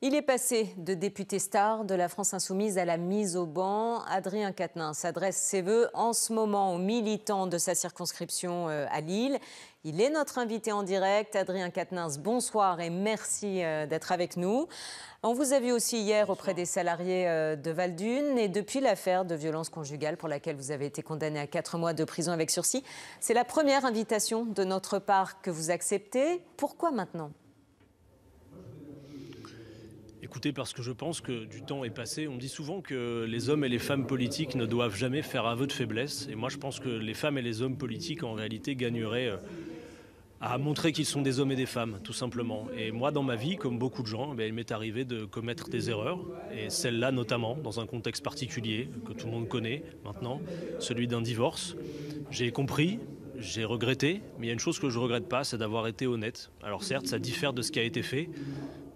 Il est passé de député star de la France Insoumise à la mise au banc. Adrien Quatennens s'adresse ses vœux en ce moment aux militants de sa circonscription à Lille. Il est notre invité en direct. Adrien Quatennens, bonsoir et merci d'être avec nous. On vous a vu aussi hier auprès des salariés de Val-d'Une et depuis l'affaire de violence conjugale pour laquelle vous avez été condamné à 4 mois de prison avec sursis. C'est la première invitation de notre part que vous acceptez. Pourquoi maintenant ? Écoutez, parce que je pense que du temps est passé. On dit souvent que les hommes et les femmes politiques ne doivent jamais faire aveu de faiblesse. Et moi, je pense que les femmes et les hommes politiques, en réalité, gagneraient à montrer qu'ils sont des hommes et des femmes, tout simplement. Et moi, dans ma vie, comme beaucoup de gens, il m'est arrivé de commettre des erreurs. Et celle-là, notamment, dans un contexte particulier, que tout le monde connaît maintenant, celui d'un divorce. J'ai compris, j'ai regretté, mais il y a une chose que je ne regrette pas, c'est d'avoir été honnête. Alors certes, ça diffère de ce qui a été fait,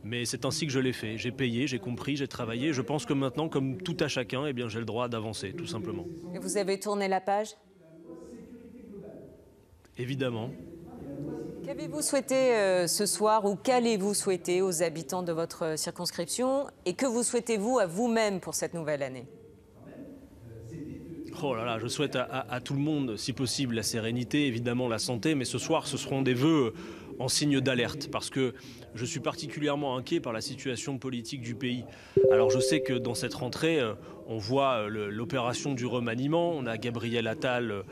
mais c'est ainsi que je l'ai fait. J'ai payé, j'ai compris, j'ai travaillé. Je pense que maintenant, comme tout à chacun, j'ai le droit d'avancer, tout simplement. Et vous avez tourné la page ? Évidemment. Qu'avez-vous souhaité ce soir ou qu'allez-vous souhaiter aux habitants de votre circonscription et que vous souhaitez-vous à vous-même pour cette nouvelle année ? Oh là là, je souhaite à tout le monde, si possible, la sérénité, évidemment la santé, mais ce soir, ce seront des vœux en signe d'alerte, parce que je suis particulièrement inquiet par la situation politique du pays. Alors je sais que dans cette rentrée, on voit l'opération du remaniement, on a Gabriel Attal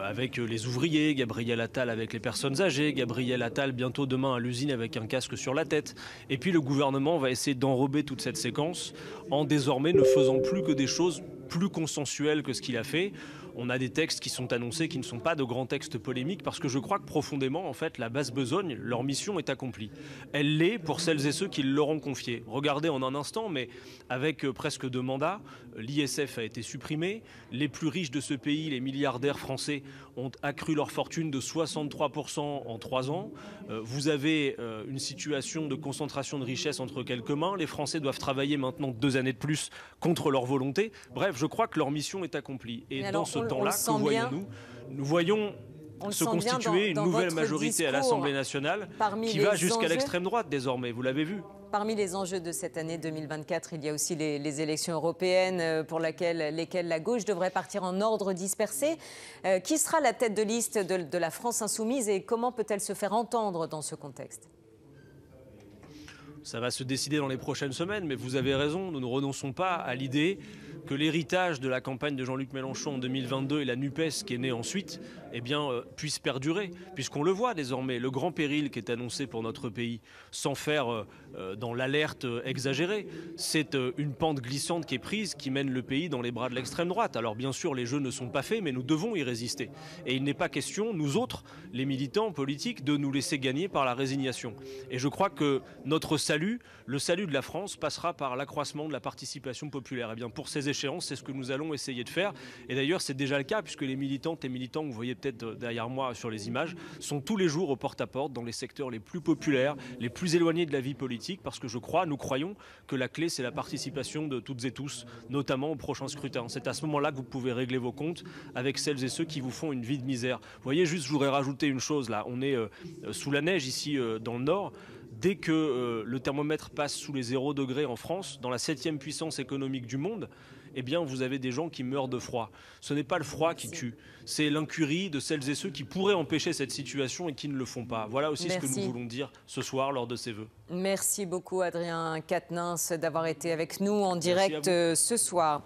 avec les ouvriers, Gabriel Attal avec les personnes âgées, Gabriel Attal bientôt demain à l'usine avec un casque sur la tête. Et puis le gouvernement va essayer d'enrober toute cette séquence en désormais ne faisant plus que des choses plus consensuelles que ce qu'il a fait. On a des textes qui sont annoncés qui ne sont pas de grands textes polémiques parce que je crois que profondément, en fait, la Basse-Besogne, leur mission est accomplie. Elle l'est pour celles et ceux qui leur ont confié. Regardez en un instant, mais avec presque 2 mandats, l'ISF a été supprimé. Les plus riches de ce pays, les milliardaires français, ont accru leur fortune de 63% en 3 ans. Vous avez une situation de concentration de richesse entre quelques mains. Les Français doivent travailler maintenant 2 années de plus contre leur volonté. Bref, je crois que leur mission est accomplie. Et dans ce temps-là, que voyons-nous ? Nous voyons se constituer une nouvelle majorité à l'Assemblée nationale qui va jusqu'à l'extrême droite désormais, vous l'avez vu. Parmi les enjeux de cette année 2024, il y a aussi les élections européennes pour lesquelles la gauche devrait partir en ordre dispersé. Qui sera la tête de liste de la France Insoumise et comment peut-elle se faire entendre dans ce contexte ? Ça va se décider dans les prochaines semaines, mais vous avez raison, nous ne renonçons pas à l'idée que l'héritage de la campagne de Jean-Luc Mélenchon en 2022 et la NUPES qui est née ensuite, puisse perdurer. Puisqu'on le voit désormais, le grand péril qui est annoncé pour notre pays, sans faire dans l'alerte exagérée, c'est une pente glissante qui est prise, qui mène le pays dans les bras de l'extrême droite. Alors bien sûr, les jeux ne sont pas faits, mais nous devons y résister. Et il n'est pas question, nous autres, les militants politiques, de nous laisser gagner par la résignation. Et je crois que notre salut, le salut de la France, passera par l'accroissement de la participation populaire. Et bien pour ces échéances, c'est ce que nous allons essayer de faire. Et d'ailleurs, c'est déjà le cas, puisque les militantes et militants que vous voyez peut-être derrière moi sur les images sont tous les jours au porte-à-porte dans les secteurs les plus populaires, les plus éloignés de la vie politique, parce que nous croyons que la clé, c'est la participation de toutes et tous, notamment au prochain scrutin. C'est à ce moment-là que vous pouvez régler vos comptes avec celles et ceux qui vous font une vie de misère. Vous voyez, juste, je voudrais rajouter une chose là. On est sous la neige ici dans le Nord. Dès que le thermomètre passe sous les 0 degrés en France, dans la 7e puissance économique du monde, vous avez des gens qui meurent de froid. Ce n'est pas le froid qui tue, c'est l'incurie de celles et ceux qui pourraient empêcher cette situation et qui ne le font pas. Voilà aussi ce que nous voulons dire ce soir lors de ces vœux. Merci beaucoup Adrien Quatennens d'avoir été avec nous en direct ce soir.